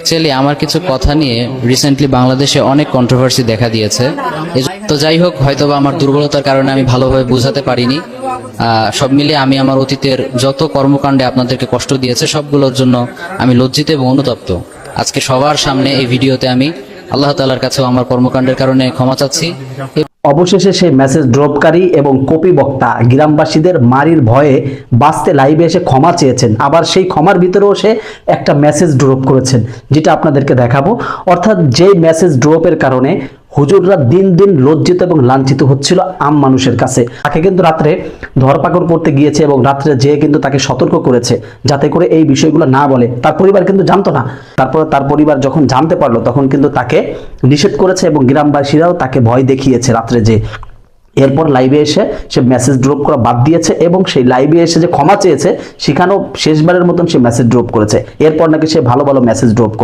Actually আমার কিছু কথা নিয়ে রিসেন্টলি বাংলাদেশে অনেক কন্ট্রোভার্সি দেখা দিয়েছে। তো যাই হোক, হয়তোবা আমার দুর্বলতার কারণে আমি ভালোভাবে বোঝাতে পারিনি। সব মিলিয়ে আমি আমার অতীতের যত কর্মকাণ্ডে আপনাদেরকে কষ্ট দিয়েছে সবগুলোর জন্য আমি লজ্জিত এবং অনুতপ্ত। আজকে সবার সামনে এই ভিডিওতে আমি আল্লাহ তাআলার কাছেও আমার কর্মকাণ্ডের কারণে ক্ষমা চাচ্ছি। অবশেষে সেই মেসেজ ড্রপকারী এবং কপি বক্তা গ্রামবাসীদের মারির ভয়ে বাঁচতে লাইভে এসে ক্ষমা চেয়েছেন। আবার সেই ক্ষমার ভিতরেও সে একটা মেসেজ ড্রপ করেছেন, যেটা আপনাদেরকে দেখাবো। অর্থাৎ যে মেসেজ ড্রপের কারণে হুজুররা দিন দিন লজ্জিত এবং লাঞ্ছিত হচ্ছিল আম মানুষের কাছে। তাকে কিন্তু রাত্রে ধরপাকড় করতে গিয়েছে এবং রাত্রে যেয়ে কিন্তু তাকে সতর্ক করেছে যাতে করে এই বিষয়গুলো না বলে। তার পরিবার কিন্তু জানতো না, তারপর তার পরিবার যখন জানতে পারলো তখন কিন্তু তাকে নিষেধ করেছে এবং গ্রামবাসীরাও তাকে ভয় দেখিয়েছে রাত্রে যে। এরপর লাইভে এসে সে মেসেজ ড্রপ করা বাদ দিয়েছে এবং সেই লাইভে এসে যে ক্ষমা চেয়েছে সেখানেও শেষবারের মতন সে মেসেজ ড্রপ করেছে। এরপর নাকি সে ভালো ভালো মেসেজ ড্রপ করে।